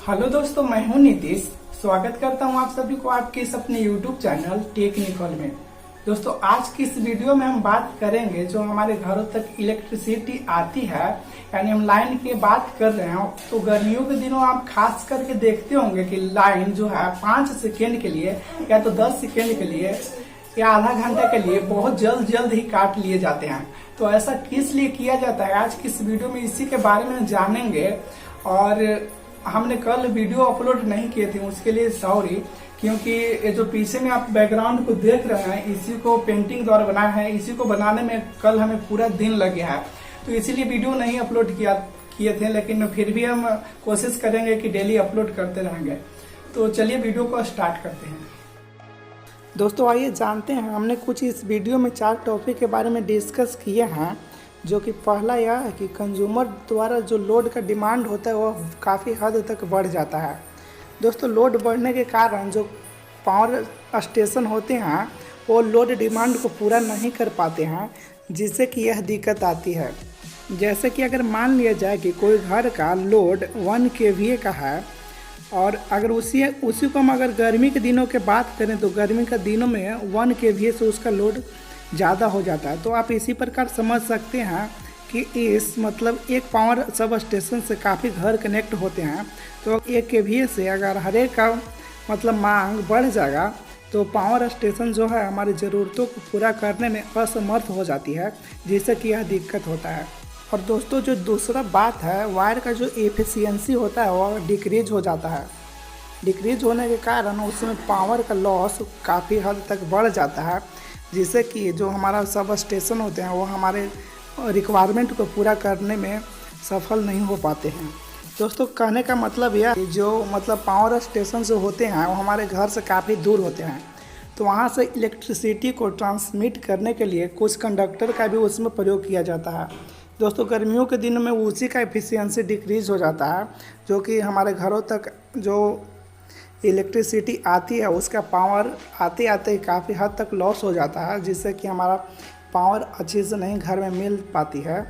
Hello दोस्तों, मैं हूं नीतीश। स्वागत करता हूं आप सभी को आपके इस अपने यूट्यूब चैनल टेक्निकल में। दोस्तों, आज की इस वीडियो में हम बात करेंगे जो हमारे घरों तक इलेक्ट्रिसिटी आती है, यानी हम लाइन की बात कर रहे हैं। तो गर्मियों के दिनों आप खास करके देखते होंगे कि लाइन जो है 5 सेकेंड के लिए या तो 10 सेकेंड के लिए या आधा घंटा के लिए बहुत जल्द ही काट लिए जाते हैं। तो ऐसा किस लिए किया जाता है, आज की इस वीडियो में इसी के बारे में जानेंगे। और हमने कल वीडियो अपलोड नहीं किए थे, उसके लिए सॉरी, क्योंकि ये जो पीछे में आप बैकग्राउंड को देख रहे हैं इसी को पेंटिंग द्वारा बनाया है। इसी को बनाने में कल हमें पूरा दिन लग गया है, तो इसीलिए वीडियो नहीं अपलोड किए थे। लेकिन फिर भी हम कोशिश करेंगे कि डेली अपलोड करते रहेंगे। तो चलिए वीडियो को स्टार्ट करते हैं। दोस्तों, आइए जानते हैं। हमने कुछ इस वीडियो में 4 टॉपिक के बारे में डिस्कस किए हैं, जो कि पहला यह है कि कंज्यूमर द्वारा जो लोड का डिमांड होता है वह काफ़ी हद तक बढ़ जाता है। दोस्तों, लोड बढ़ने के कारण जो पावर स्टेशन होते हैं वो लोड डिमांड को पूरा नहीं कर पाते हैं, जिससे कि यह दिक्कत आती है। जैसे कि अगर मान लिया जाए कि कोई घर का लोड 1 kVA का है, और अगर उसी को हम अगर गर्मी के दिनों के बात करें तो गर्मी के दिनों में 1 kVA से उसका लोड ज़्यादा हो जाता है। तो आप इसी प्रकार समझ सकते हैं कि एक पावर सब स्टेशन से काफ़ी घर कनेक्ट होते हैं। तो 1 kVA से अगर हर एक का मांग बढ़ जाएगा तो पावर स्टेशन जो है हमारी ज़रूरतों को पूरा करने में असमर्थ हो जाती है, जिससे कि यह दिक्कत होता है। और दोस्तों, जो दूसरा बात है, वायर का जो एफिशिएंसी होता है वह डिक्रीज हो जाता है। डिक्रीज होने के कारण उसमें पावर का लॉस काफ़ी हद तक बढ़ जाता है, जिससे कि जो हमारा सब स्टेशन होते हैं वो हमारे रिक्वायरमेंट को पूरा करने में सफल नहीं हो पाते हैं। दोस्तों, कहने का मतलब यह है जो पावर स्टेशन जो होते हैं वो हमारे घर से काफ़ी दूर होते हैं। तो वहाँ से इलेक्ट्रिसिटी को ट्रांसमिट करने के लिए कुछ कंडक्टर का भी उसमें प्रयोग किया जाता है। दोस्तों, गर्मियों के दिनों में उसी का एफिशिएंसी डिक्रीज हो जाता है, जो कि हमारे घरों तक जो इलेक्ट्रिसिटी आती है उसका पावर आते आते ही काफ़ी हद तक लॉस हो जाता है, जिससे कि हमारा पावर अच्छे से नहीं घर में मिल पाती है।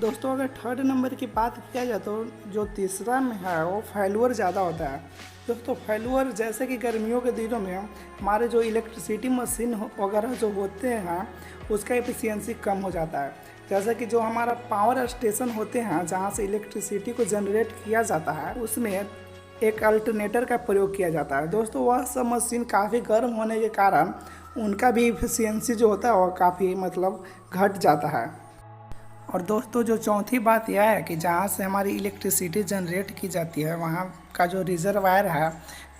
दोस्तों, अगर थर्ड नंबर की बात किया जाए तो जो तीसरा में है वो फेल्यूर ज़्यादा होता है। दोस्तों, फेल्यूर जैसे कि गर्मियों के दिनों में हमारे जो इलेक्ट्रिसिटी मशीन वगैरह जो होते हैं उसका एफिशिएंसी कम हो जाता है। जैसे कि जो हमारा पावर स्टेशन होते हैं जहाँ से इलेक्ट्रिसिटी को जनरेट किया जाता है उसमें एक अल्टरनेटर का प्रयोग किया जाता है। दोस्तों, वह सब मशीन काफ़ी गर्म होने के कारण उनका भी एफिशिएंसी जो होता है वह काफ़ी घट जाता है। और दोस्तों, जो चौथी बात यह है कि जहाँ से हमारी इलेक्ट्रिसिटी जनरेट की जाती है वहाँ का जो रिजर्वायर है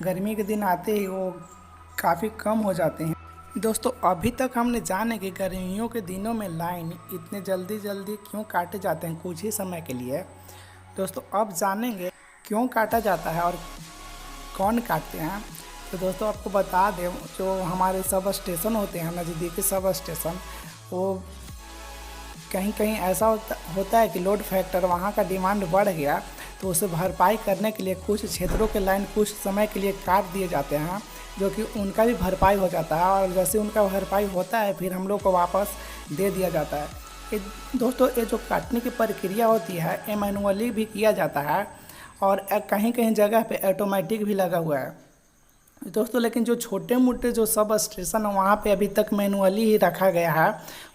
गर्मी के दिन आते ही वो काफ़ी कम हो जाते हैं। दोस्तों, अभी तक हमने जाने कि गर्मियों के दिनों में लाइन इतने जल्दी क्यों काटे जाते हैं कुछ ही समय के लिए। दोस्तों, अब जानेंगे क्यों काटा जाता है और कौन काटते हैं। तो दोस्तों, आपको बता दें, जो हमारे सब स्टेशन होते हैं नज़दीकी सब स्टेशन, वो कहीं ऐसा होता है कि लोड फैक्टर वहाँ का डिमांड बढ़ गया, तो उसे भरपाई करने के लिए कुछ क्षेत्रों के लाइन कुछ समय के लिए काट दिए जाते हैं, जो कि उनका भी भरपाई हो जाता है। और जैसे उनका भरपाई होता है फिर हम लोग को वापस दे दिया जाता है। दोस्तों, ये जो काटने की प्रक्रिया होती है ये मैनुअली भी किया जाता है और कहीं जगह पे ऑटोमेटिक भी लगा हुआ है। दोस्तों, लेकिन जो छोटे मोटे जो सब स्टेशन है वहाँ पे अभी तक मैनुअली ही रखा गया है,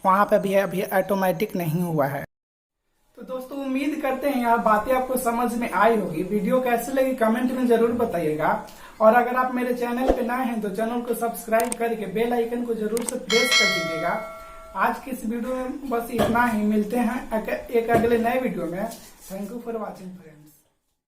वहाँ पे अभी ऑटोमेटिक नहीं हुआ है। तो दोस्तों, उम्मीद करते हैं यह बातें आपको समझ में आई होगी। वीडियो कैसे लगी कमेंट में जरूर बताइएगा। और अगर आप मेरे चैनल पे नए हैं तो चैनल को सब्सक्राइब करके बेल आइकन को जरूर से प्रेस कर दीजिएगा। आज की इस वीडियो में बस इतना ही। मिलते हैं एक अगले नए वीडियो में। Thank you for watching friend.